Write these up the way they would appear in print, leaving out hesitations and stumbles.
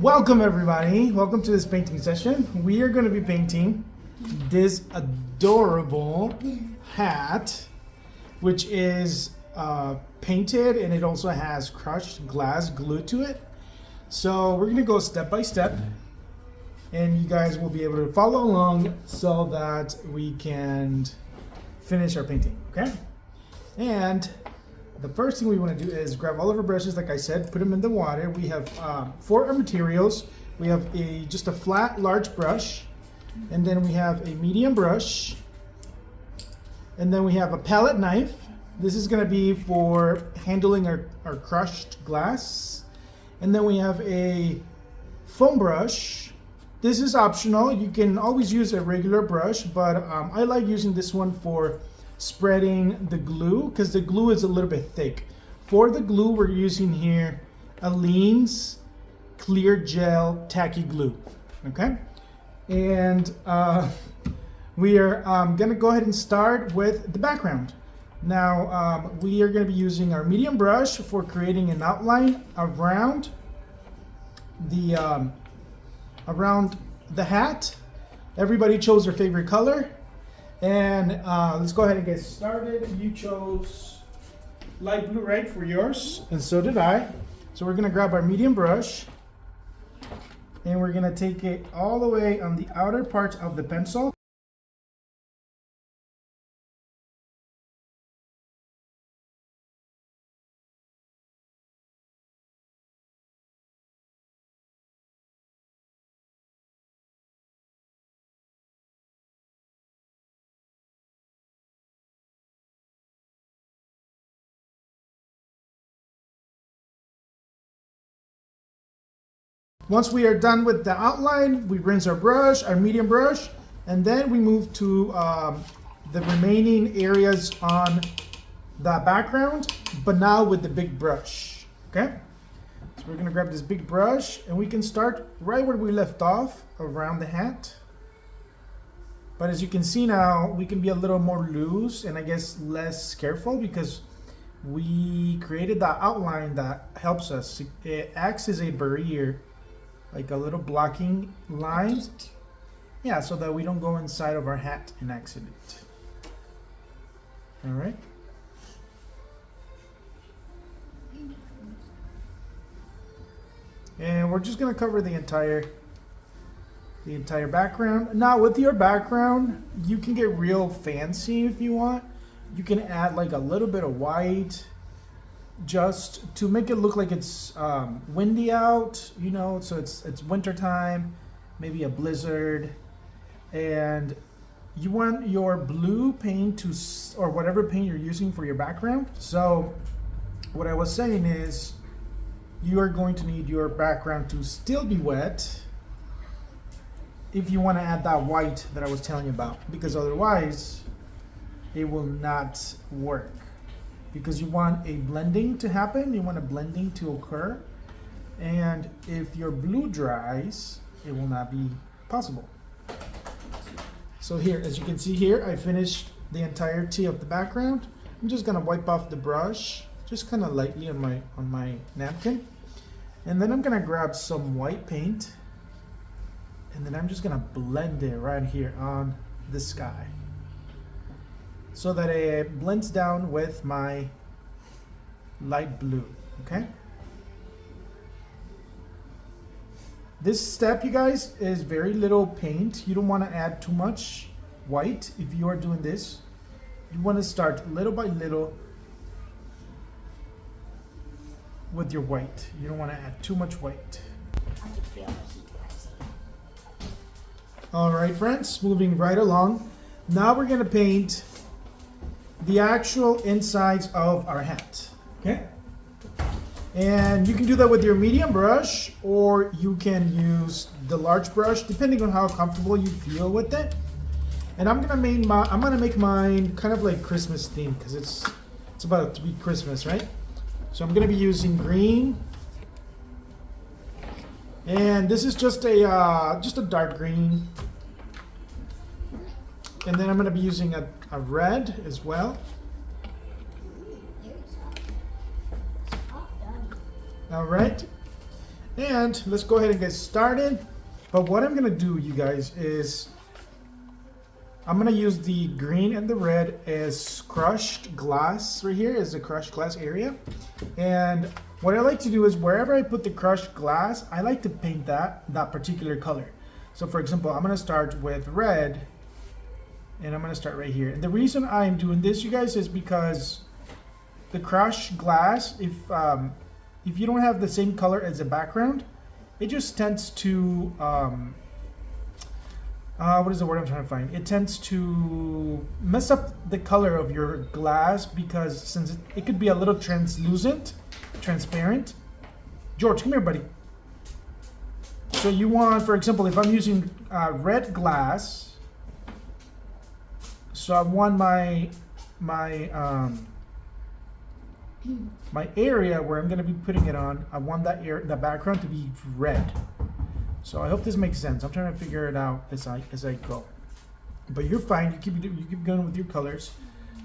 Welcome everybody, welcome to this painting session. We are going to be painting this adorable hat, which is painted, and it also has crushed glass glue to it. So we're going to go step by step, and you guys will be able to follow along so that we can finish our painting, okay? And the first thing we want to do is grab all of our brushes, like I said, put them in the water. We have for our materials, we have just a flat large brush, and then we have a medium brush, and then we have a palette knife. This is going to be for handling our crushed glass. And then we have a foam brush. This is optional. You can always use a regular brush, but I like using this one for spreading the glue because the glue is a little bit thick. For the glue, we're using here Aleene's ClearGel Tacky Glue, okay? And we are gonna go ahead and start with the background. Now, we are gonna be using our medium brush for creating an outline around the hat. Everybody chose their favorite color. And let's go ahead and get started. You chose light blue, right, for yours, and so did I. So we're gonna grab our medium brush, and we're gonna take it all the way on the outer part of the pencil. Once we are done with the outline, we rinse our brush, our medium brush, and then we move to the remaining areas on the background, but now with the big brush, okay? So we're gonna grab this big brush, and we can start right where we left off, around the hat. But as you can see now, we can be a little more loose and I guess less careful because we created that outline that helps us. It acts as a barrier, like a little blocking line. Yeah, so that we don't go inside of our hat in accident. All right. And we're just gonna cover the entire background. Now with your background, you can get real fancy if you want. You can add like a little bit of white, just to make it look like it's windy out, you know, so it's winter time, maybe a blizzard, and you want your blue paint to, or whatever paint you're using for your background. So what I was saying is you are going to need your background to still be wet if you want to add that white that I was telling you about, because otherwise it will not work. Because you want a blending to happen, you want a blending to occur, and if your blue dries, it will not be possible. So here, as you can see here, I finished the entirety of the background. I'm just gonna wipe off the brush, just kind of lightly on my napkin, and then I'm gonna grab some white paint, and then I'm just gonna blend it right here on the sky, so that it blends down with my light blue, okay? This step, you guys, is very little paint. You don't want to add too much white if you are doing this. You want to start little by little with your white. You don't want to add too much white. All right, friends, moving right along. Now we're gonna paint the actual insides of our hat, okay? And you can do that with your medium brush, or you can use the large brush, depending on how comfortable you feel with it. And I'm gonna make mine kind of like Christmas themed, because it's about to be Christmas, right? So I'm gonna be using green, and this is just a dark green. And then I'm going to be using a red as well. All right. And let's go ahead and get started. But what I'm gonna do, you guys, is I'm gonna use the green and the red as crushed glass right here, is the crushed glass area. And what I like to do is wherever I put the crushed glass, I like to paint that particular color. So for example, I'm gonna start with red, and I'm gonna start right here. And the reason I'm doing this, you guys, is because the crushed glass, if you don't have the same color as the background, it just tends to what is the word I'm trying to find? It tends to mess up the color of your glass, because since it could be a little transparent. George, come here, buddy. So you want, for example, if I'm using red glass, so I want my area where I'm going to be putting it on, I want the background to be red. So I hope this makes sense. I'm trying to figure it out as I go. But you're fine. You keep going with your colors,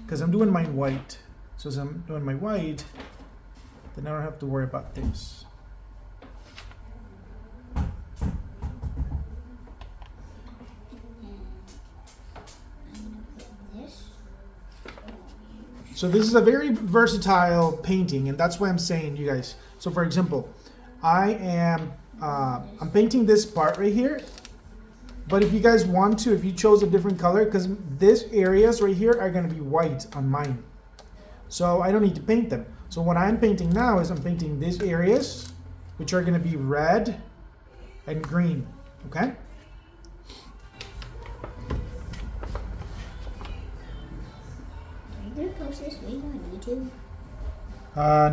because I'm doing mine white. So as I'm doing my white, then I don't have to worry about this. So this is a very versatile painting, and that's why I'm saying, you guys. So for example, I'm painting this part right here, but if you guys want to, if you chose a different color, because these areas right here are going to be white on mine, so I don't need to paint them. So what I'm painting now is I'm painting these areas, which are going to be red and green. Okay. Are you gonna post this video on YouTube?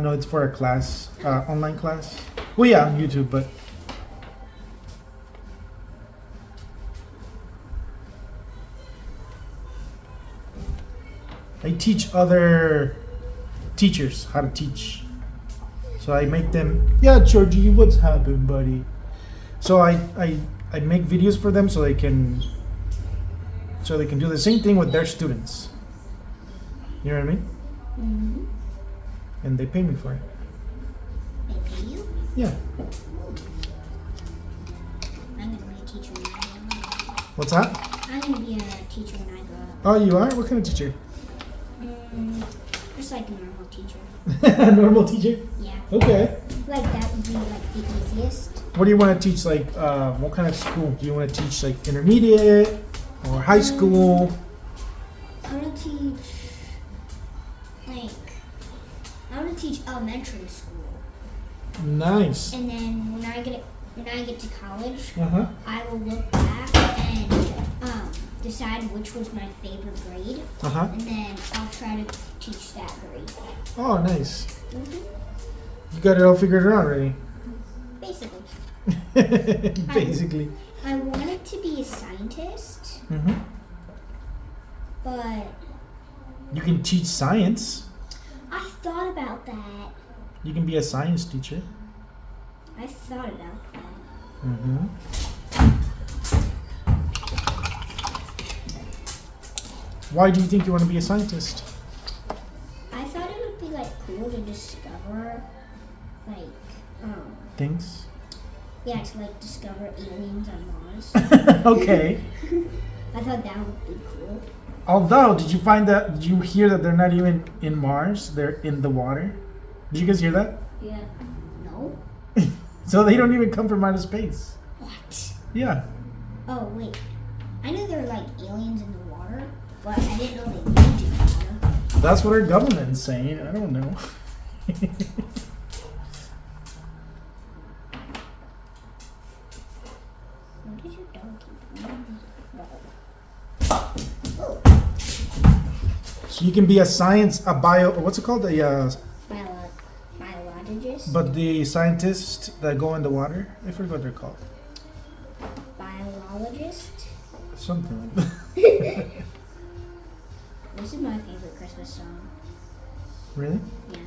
No, it's for a class, online class. Well, yeah, on YouTube, but. I teach other teachers how to teach. So I make them, yeah, Georgie, what's happened, buddy? So I make videos for them so they can do the same thing with their students. You know what I mean? Mm-hmm. And they pay me for it. They pay you? Yeah. I'm gonna be a teacher when I grow up. What's that? I'm gonna be a teacher when I grow up. Oh, you are? What kind of teacher? Just like a normal teacher. A normal teacher? Yeah. Okay. Like that would be like the easiest. What do you want to teach? Like, what kind of school? Do you want to teach like intermediate or high school? I want to teach elementary school. Nice. And then when I get to college, Uh-huh. I will look back and decide which was my favorite grade. Uh-huh. And then I'll try to teach that grade. Oh, nice. Mm-hmm. You got it all figured out already. Basically. Basically. I wanted to be a scientist, Mm-hmm. but You can teach science. I thought about that. You can be a science teacher. I thought about that. Mm-hmm. Why do you think you want to be a scientist? I thought it would be like cool to discover Things? yeah, to like discover aliens on Mars. Okay. I thought that would be cool. Although, did you hear that they're not even in Mars? They're in the water. Did you guys hear that? Yeah. No? So they don't even come from outer space. What? Yeah. Oh wait. I knew there were like aliens in the water, but I didn't know they lived in the water. That's what our government's saying. I don't know. What did your dog keep doing? So you can be a what's it called? Biologist? But the scientists that go in the water, I forget what they're called. Biologist? Something like that. This is my favorite Christmas song. Really? Yeah.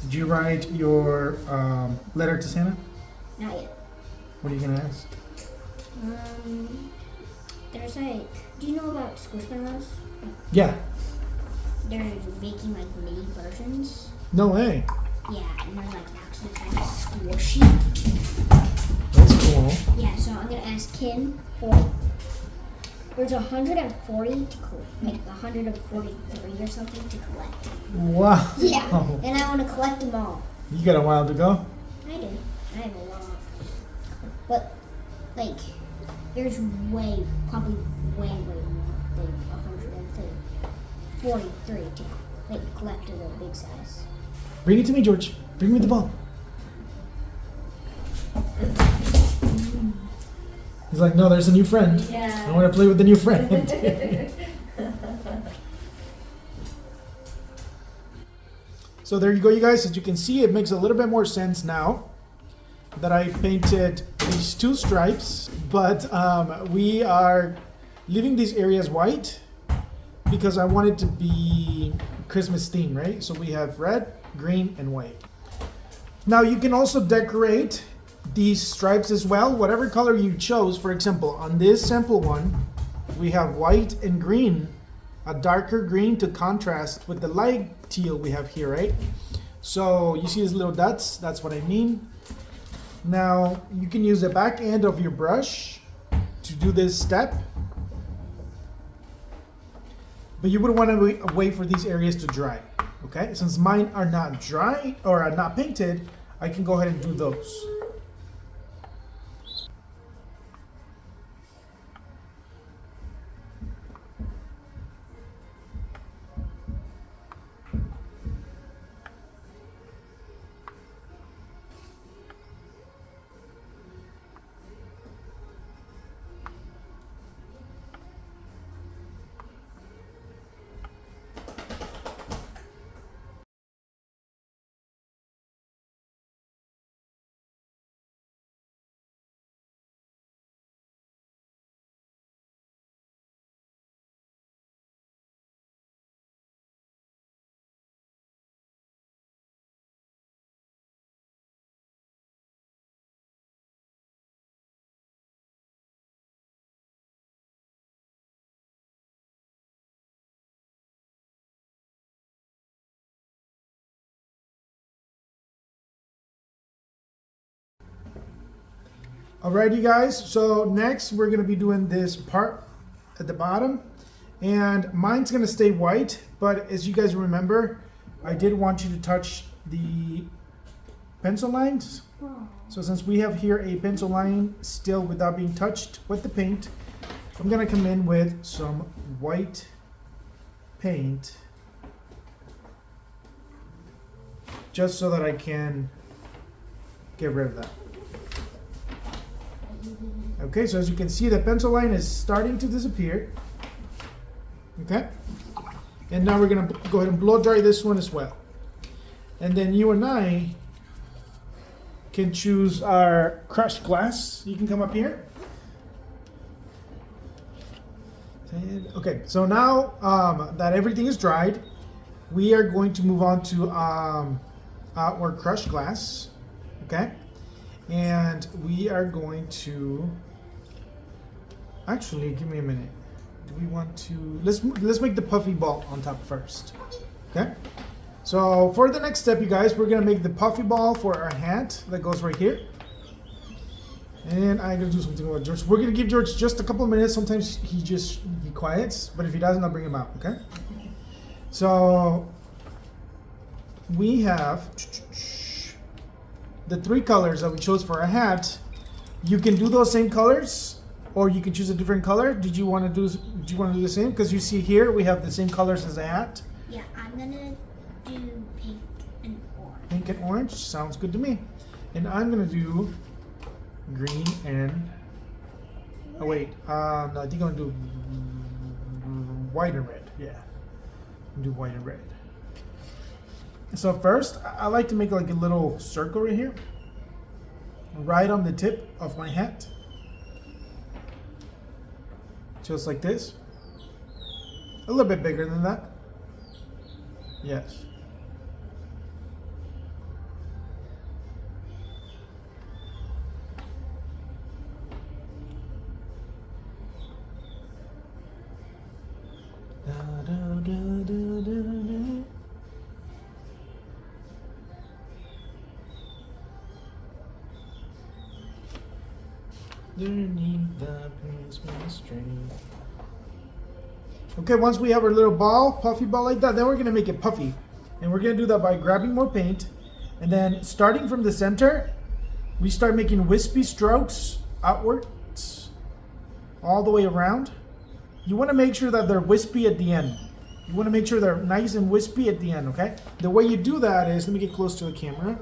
Did you write your letter to Santa? Not yet. What are you gonna ask? There's like, do you know about Squishmallows? Yeah. They're making like mini versions. No way. Yeah, and they're like actually kind of squishy. That's cool. Yeah, so I'm gonna ask him for. There's 140 to like 143 or something to collect. Wow. Yeah, and I want to collect them all. You got a while to go. I do. I have a lot. But like, there's probably way more than 143 to like collect of the big size. Bring it to me, George. Bring me the ball. He's like, no, there's a new friend. Yeah. I want to play with the new friend. So there you go, you guys. As you can see, it makes a little bit more sense now that I painted these two stripes. But we are leaving these areas white because I want it to be Christmas theme, right? So we have red, green, and white. Now you can also decorate these stripes as well, whatever color you chose. For example, on this sample one, we have white and green, a darker green to contrast with the light teal we have here, right? So you see these little dots, that's what I mean. Now you can use the back end of your brush to do this step, but you would want to wait for these areas to dry, okay? Since mine are not dry or are not painted, I can go ahead and do those. Alright, you guys, so next we're going to be doing this part at the bottom, and mine's going to stay white, but as you guys remember, I did want you to touch the pencil lines. So since we have here a pencil line still without being touched with the paint, I'm going to come in with some white paint just so that I can get rid of that. Okay, so as you can see, the pencil line is starting to disappear. Okay, and now we're gonna go ahead and blow dry this one as well. And then you and I can choose our crushed glass. You can come up here. And, okay, so now that everything is dried, we are going to move on to our crushed glass. Okay, and we are going to. Actually, give me a minute. Do we want to let's make the puffy ball on top first. Okay. So for the next step, you guys, we're gonna make the puffy ball for our hat that goes right here. And I'm gonna do something with George. We're gonna give George just a couple of minutes. Sometimes he quiets, but if he doesn't, I'll bring him out. Okay. So we have the three colors that we chose for our hat. You can do those same colors, or you can choose a different color. Do you want to do the same? Because you see here we have the same colors as the hat. Yeah, I'm gonna do pink and orange. Pink and orange sounds good to me. And I'm gonna do green and oh wait, no, I think I'm gonna do white and red. Yeah, do white and red. So first, I like to make like a little circle right here, right on the tip of my hat. Just like this. A little bit bigger than that. Yes. Da, da, da, da, da, da. underneath the Christmas tree. Okay, once we have our little ball, puffy ball like that, then we're gonna make it puffy. And we're gonna do that by grabbing more paint. And then starting from the center, we start making wispy strokes outwards, all the way around. You wanna make sure that they're wispy at the end. You wanna make sure they're nice and wispy at the end, okay? The way you do that is, let me get close to the camera.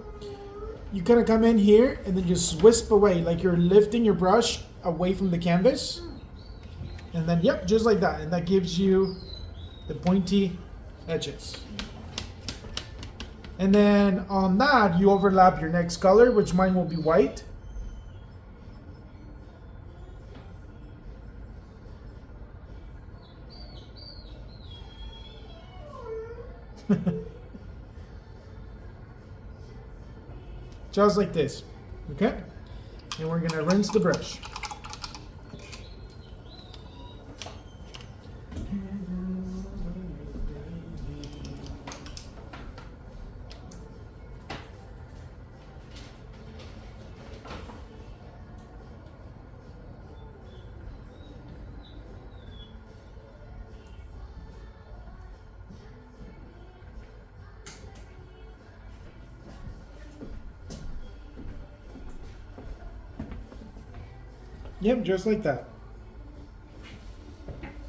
You kind of come in here and then just wisp away, like you're lifting your brush away from the canvas. And then, yep, just like that. And that gives you the pointy edges. And then on that, you overlap your next color, which mine will be white. Just like this, okay? And we're gonna rinse the brush. Yep, just like that.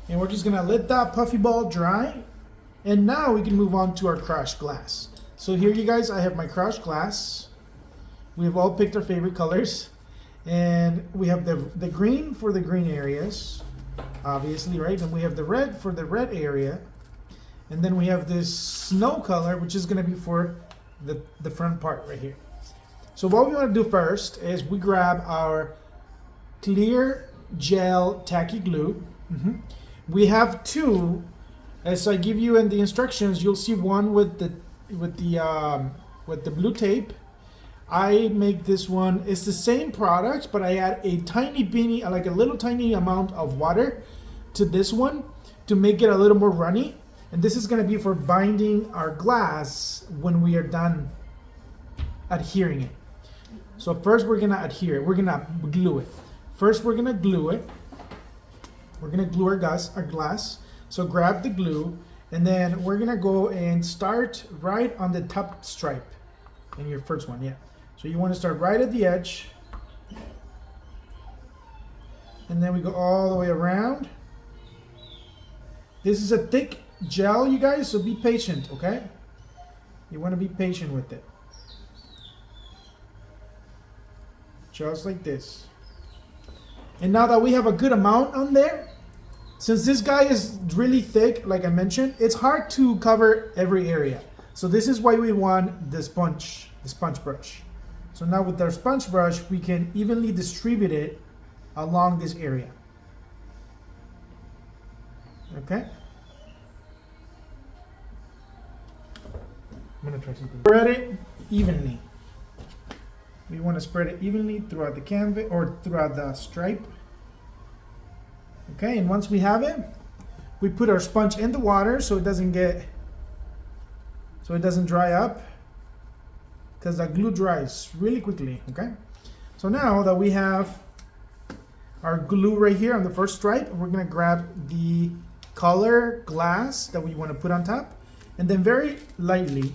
And we're just gonna let that puffy ball dry. And now we can move on to our crushed glass. So here you guys, I have my crushed glass. We've all picked our favorite colors. And we have the green for the green areas, obviously, right? And we have the red for the red area. And then we have this snow color, which is gonna be for the front part right here. So what we wanna do first is we grab our ClearGel Tacky Glue. We have two, as I give you in the instructions. You'll see one with the blue tape. I make this one. It's the same product, but I add a tiny beanie, like a little tiny amount of water to this one to make it a little more runny. And this is going to be for binding our glass when we are done adhering it. So first we're going to adhere it. We're going to glue it. First, we're gonna glue it. We're gonna glue our glass. So grab the glue, and then we're gonna go and start right on the top stripe in your first one, yeah. So you wanna start right at the edge, and then we go all the way around. This is a thick gel, you guys, so be patient, okay? You wanna be patient with it. Just like this. And now that we have a good amount on there, since this guy is really thick, like I mentioned, it's hard to cover every area. So this is why we want the sponge brush. So now with our sponge brush, we can evenly distribute it along this area. Okay? I'm gonna try something. Spread it evenly. We want to spread it evenly throughout the canvas or throughout the stripe. Okay, and once we have it, we put our sponge in the water so it doesn't dry up, because the glue dries really quickly. Okay, so now that we have our glue right here on the first stripe, we're gonna grab the color glass that we want to put on top, and then very lightly,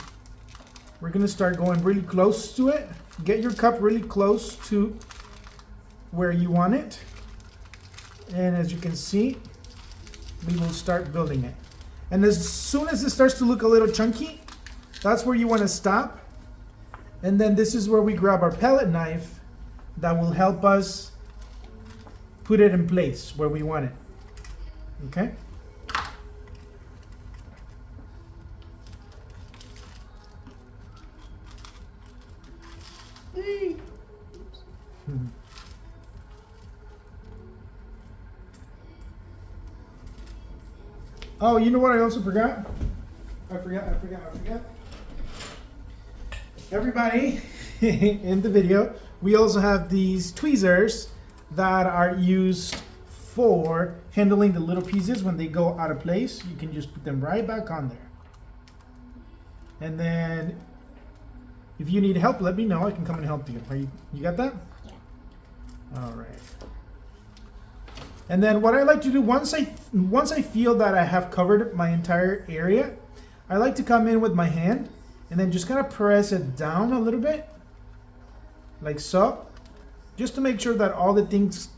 we're gonna start going really close to it. Get your cup really close to where you want it. And as you can see, we will start building it. And as soon as it starts to look a little chunky, that's where you want to stop. And then this is where we grab our palette knife that will help us put it in place where we want it. Okay? Oh, you know what I also forgot? I forgot. Everybody in the video, we also have these tweezers that are used for handling the little pieces when they go out of place. You can just put them right back on there. And then if you need help, let me know. I can come and help you. You got that? Yeah. All right. And then what I like to do once I feel that I have covered my entire area, I like to come in with my hand and then just kind of press it down a little bit, like so, just to make sure that all the things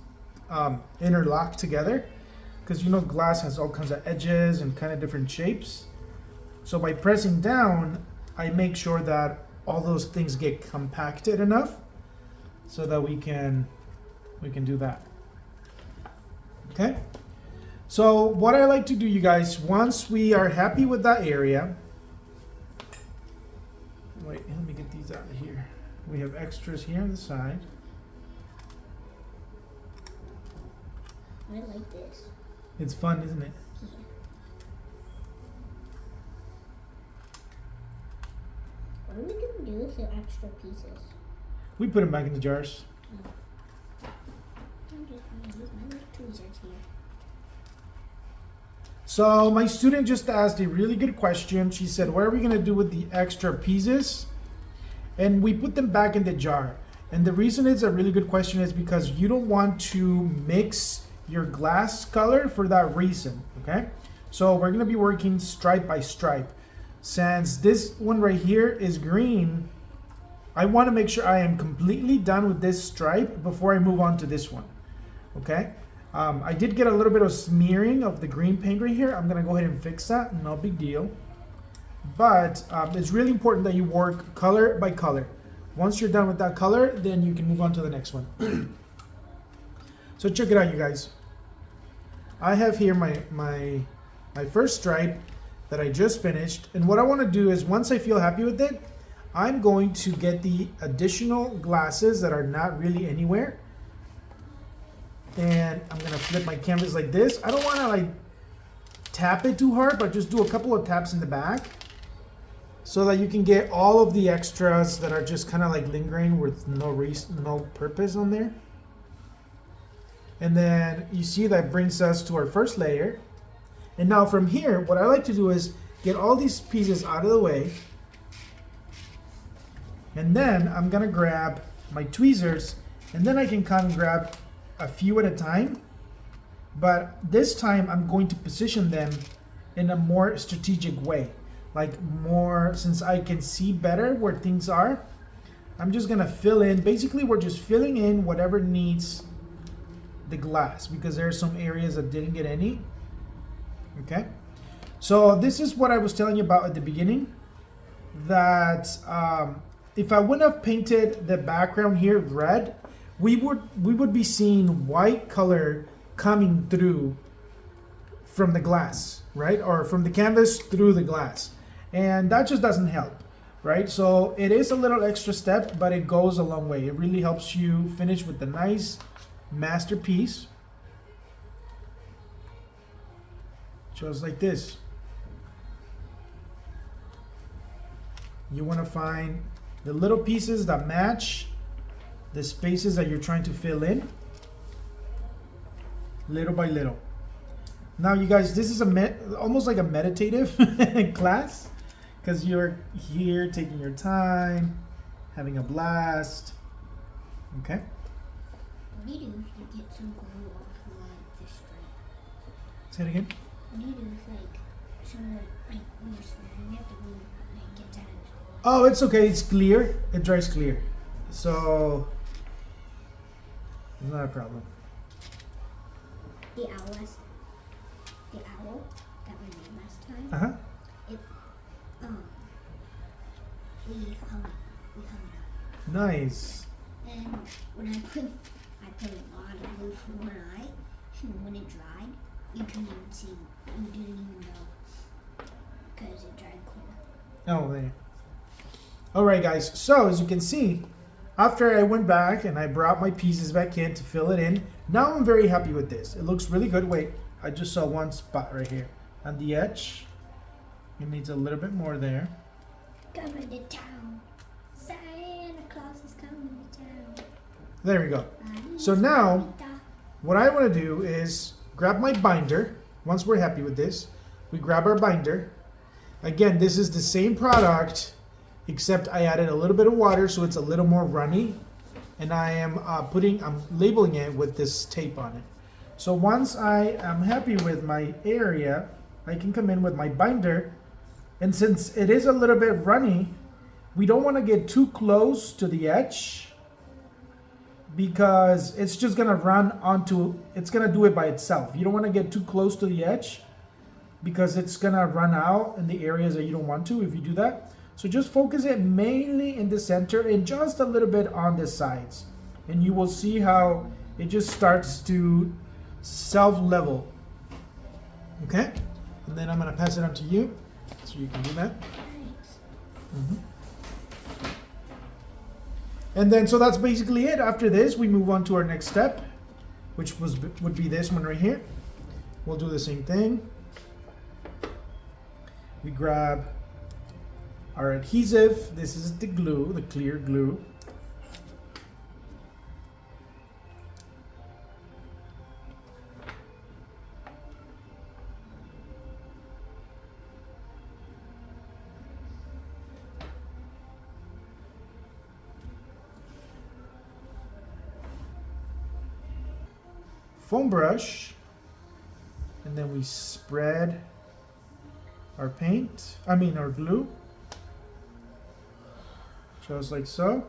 interlock together, because you know glass has all kinds of edges and kind of different shapes. So by pressing down, I make sure that all those things get compacted enough so that we can do that. Okay? So what I like to do, you guys, once we are happy with that area, wait, let me get these out of here. We have extras here on the side. I like this. It's fun, isn't it? Yeah. What are we gonna do with the extra pieces? We put them back in the jars. I'm just gonna use my little tweezers here. So my student just asked a really good question. She said, what are we gonna do with the extra pieces? And we put them back in the jar. And the reason it's a really good question is because you don't want to mix your glass color for that reason, okay? So we're gonna be working stripe by stripe. Since this one right here is green, I wanna make sure I am completely done with this stripe before I move on to this one, okay? I did get a little bit of smearing of the green paint right here. I'm gonna go ahead and fix that, no big deal. But it's really important that you work color by color. Once you're done with that color, then you can move on to the next one. So check it out, you guys. I have here my first stripe that I just finished. And what I want to do is once I feel happy with it, I'm going to get the additional glasses that are not really anywhere. And I'm going to flip my canvas like this. I don't want to like tap it too hard, but just do a couple of taps in the back so that you can get all of the extras that are just kind of like lingering with no purpose on there. And then you see that brings us to our first layer. And now from here, what I like to do is get all these pieces out of the way. And then I'm gonna grab my tweezers, and then I can come grab a few at a time. But this time I'm going to position them in a more strategic way. Like more, since I can see better where things are, I'm just gonna fill in. Basically, we're just filling in whatever needs the glass, because there are some areas that didn't get any. Okay, so this is what I was telling you about at the beginning, that if I wouldn't have painted the background here red, we would be seeing white color coming through from the glass, right? Or from the canvas through the glass, and that just doesn't help, right? So it is a little extra step, but it goes a long way. It really helps you finish with the nice masterpiece, just like this. You want to find the little pieces that match the spaces that you're trying to fill in, little by little. Now you guys, this is almost like a meditative class, because you're here taking your time, having a blast. Okay. What do you do if you get some glue off like this stripe? Say it again. What do you do if like some like when you're smearing it, the glue like gets out of it? Oh, it's okay. It's clear. It dries clear, so it's not a problem. The owl that we made last time. Uh huh. It we hung it up. Nice. And when I put a lot of glue for one eye, and when it dried, you couldn't even see. You didn't even know because it dried clear. Oh, there. All right, guys. So as you can see, after I went back and I brought my pieces back in to fill it in, now I'm very happy with this. It looks really good. Wait, I just saw one spot right here on the edge. It needs a little bit more there. Coming to town. Santa Claus is coming to town. There we go. So now, what I want to do is grab my binder. Once we're happy with this, we grab our binder. Again, this is the same product, except I added a little bit of water so it's a little more runny. And I am I'm labeling it with this tape on it. So once I am happy with my area, I can come in with my binder. And since it is a little bit runny, we don't want to get too close to the edge because it's just going to run onto, it's going to do it by itself. You don't want to get too close to the edge because it's going to run out in the areas that you don't want to if you do that. So just focus it mainly in the center and just a little bit on the sides. And you will see how it just starts to self-level. Okay? And then I'm going to pass it on to you so you can do that. Mm-hmm. And then, so that's basically it. After this, we move on to our next step, which would be this one right here. We'll do the same thing. We grab our adhesive. This is the glue, the clear glue. Foam brush, and then we spread our our glue, just like so.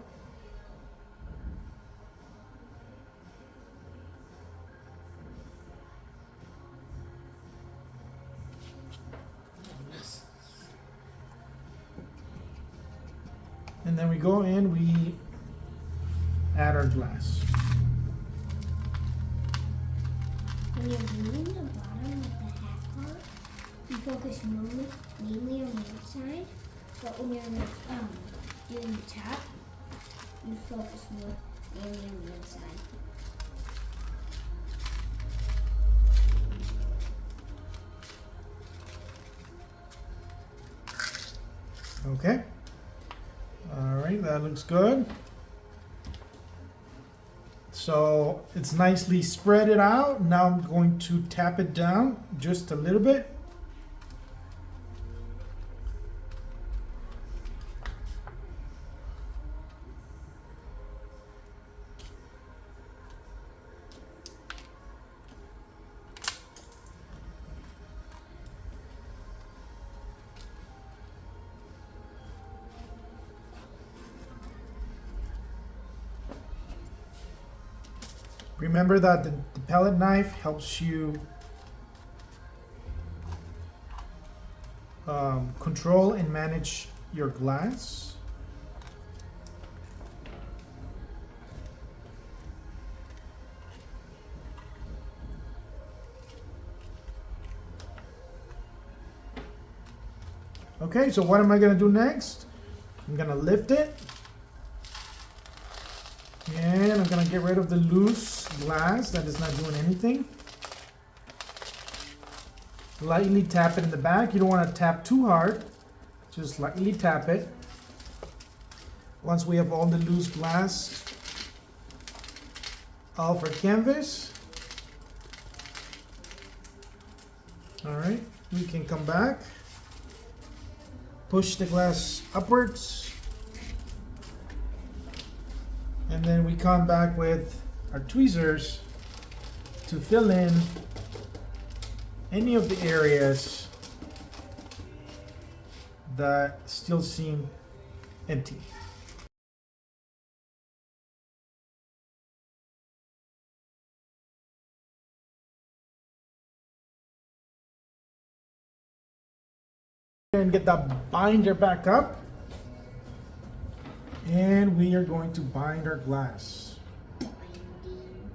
And then we go in, we add our glass. When you're gluing the bottom of the hat part, you focus mainly on the outside, but when you're doing the top, you focus more mainly on the inside. Okay. All right, that looks good. So it's nicely spread it out. Now I'm going to tap it down just a little bit. Remember that the palette knife helps you control and manage your glass. Okay, so what am I going to do next? I'm going to lift it. And I'm going to get rid of the loose glass that is not doing anything. Lightly tap it in the back. You don't want to tap too hard. Just lightly tap it. Once we have all the loose glass off our canvas. All right, we can come back. Push the glass upwards. And then we come back with our tweezers to fill in any of the areas that still seem empty. And get that binder back up. And we are going to bind our glass. Binding.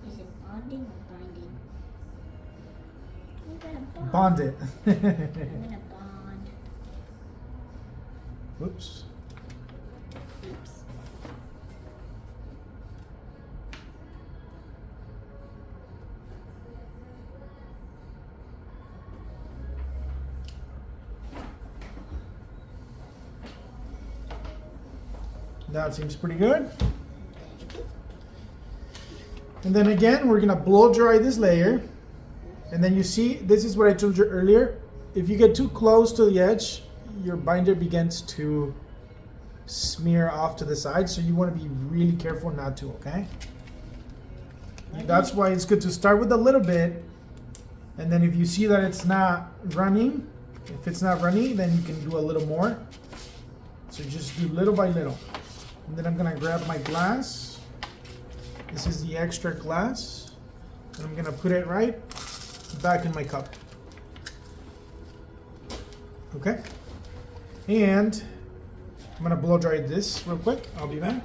Is it bonding or binding? I'm gonna bond. Bond it. I'm gonna bond. Whoops. Oops. That seems pretty good. And then again, we're gonna blow dry this layer. And then you see, this is what I told you earlier. If you get too close to the edge, your binder begins to smear off to the side. So you wanna be really careful not to, okay? That's why it's good to start with a little bit, and then if you see that it's not running, if it's not running, then you can do a little more. So just do little by little. And then I'm gonna grab my glass. This is the extra glass. And I'm gonna put it right back in my cup. Okay? And I'm gonna blow dry this real quick. I'll be back.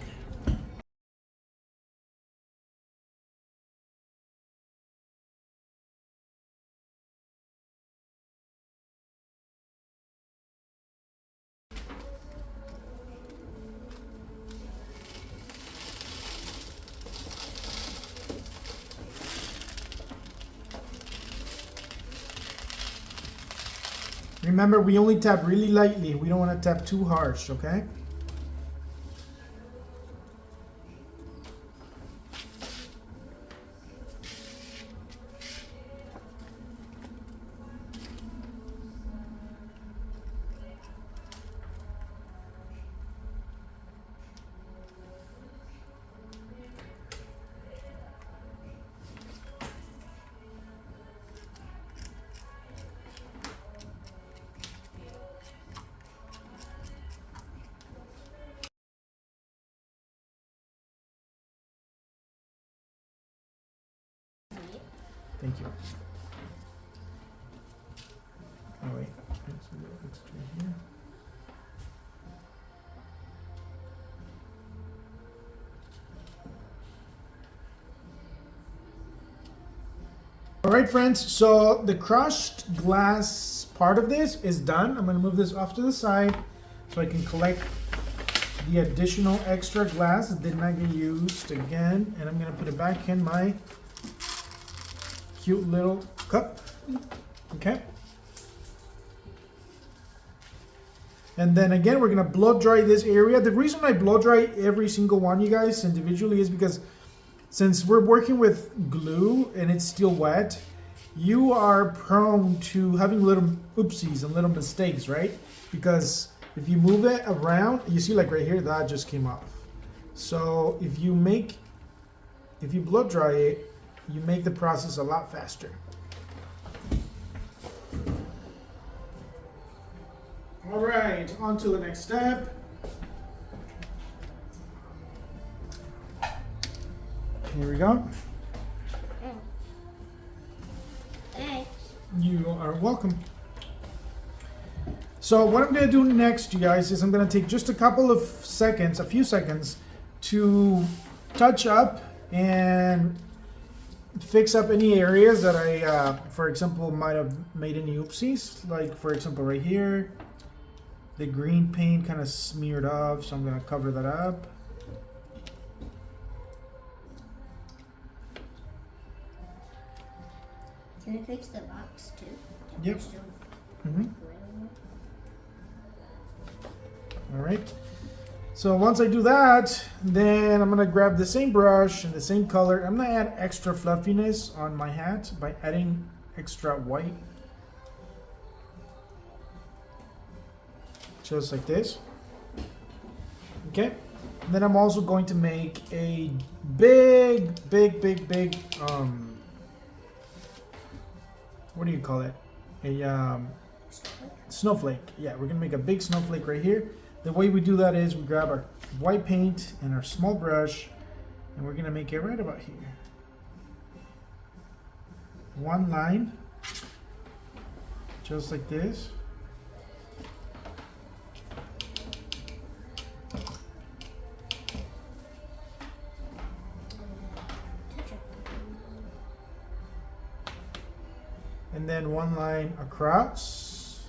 Remember, we only tap really lightly. We don't want to tap too harsh, okay? Thank you. Oh wait, there's a little extra here. All right, friends, so the crushed glass part of this is done. I'm gonna move this off to the side so I can collect the additional extra glass that did not get used again, and I'm gonna put it back in my cute little cup. Okay. And then again, we're gonna blow dry this area. The reason I blow dry every single one, you guys, individually is because since we're working with glue and it's still wet, you are prone to having little oopsies and little mistakes, right? Because if you move it around, you see like right here, that just came off. So if you blow dry it, you make the process a lot faster. All right, on to the next step. Here we go. Thanks. You are welcome. So what I'm gonna do next, you guys, is I'm gonna take just a few seconds to touch up and fix up any areas that I, for example, might have made any oopsies. Like for example, right here, the green paint kind of smeared off, so I'm gonna cover that up. Can I fix the box too? Yep. Mm-hmm. All right. So once I do that, then I'm gonna grab the same brush and the same color. I'm gonna add extra fluffiness on my hat by adding extra white. Just like this. Okay. And then I'm also going to make a big, what do you call it? A snowflake. Yeah, we're gonna make a big snowflake right here. The way we do that is we grab our white paint and our small brush, and we're gonna make it right about here. One line, just like this. And then one line across.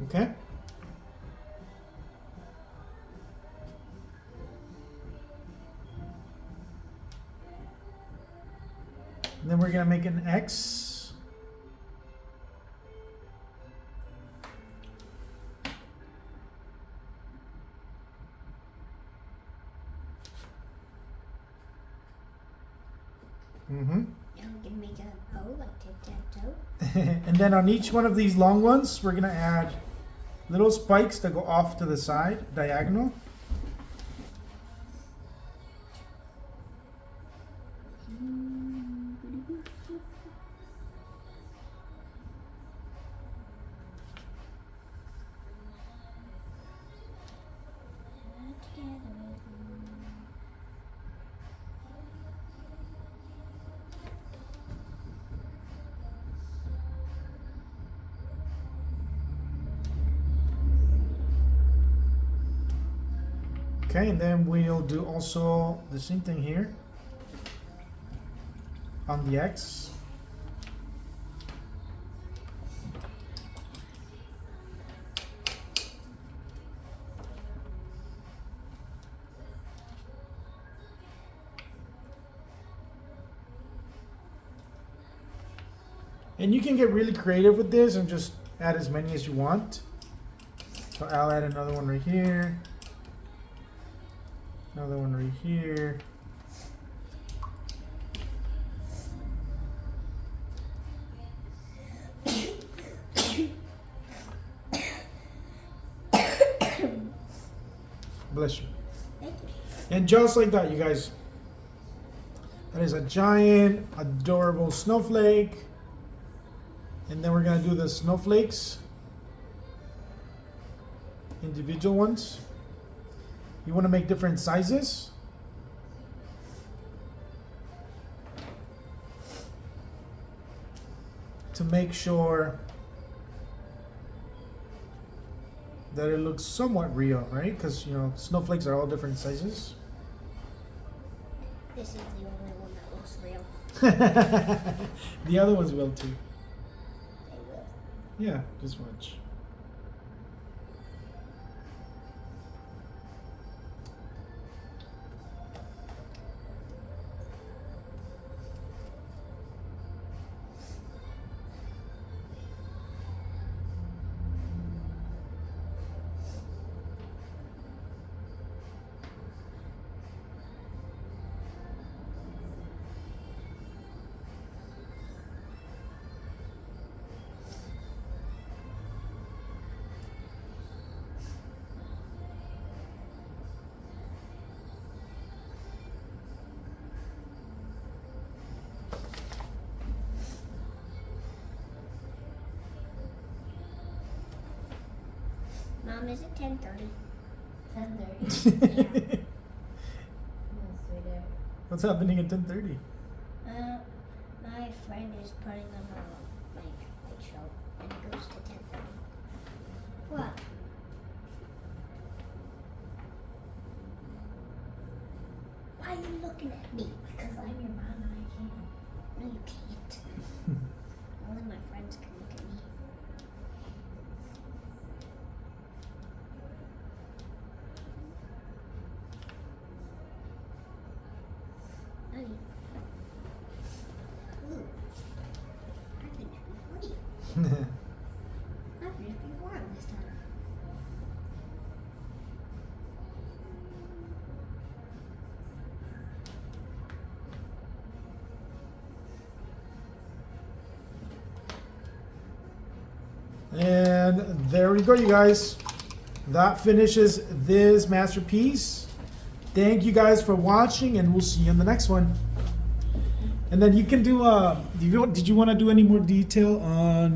Okay. And then we're going to make an X. Mm-hmm. Now we can make a bow like tic-tac-toe. And then on each one of these long ones, we're going to add little spikes that go off to the side, diagonal. Okay, and then we'll do also the same thing here on the X. And you can get really creative with this and just add as many as you want. So I'll add another one right here. Another one right here. Bless you. And just like that, you guys. That is a giant, adorable snowflake. And then we're gonna do the snowflakes. Individual ones. You want to make different sizes. To make sure that it looks somewhat real, right? Because, you know, snowflakes are all different sizes. This is the only one that looks real. The other ones will too. They will. Yeah, just watch. Mom, is it 10:30? 10:30. Yeah. What's happening at 10:30? My friend is putting on her light show, and it goes to 10:30. What? Why are you looking at me? Because I'm your mom and I can't. No, you can't. Only my friends can look at me. Honey. Ooh. I finished before you. I finished before him this time. And there we go, you guys. That finishes this masterpiece. Thank you guys for watching, and we'll see you in the next one. And then you can do. Did you want to do any more detail on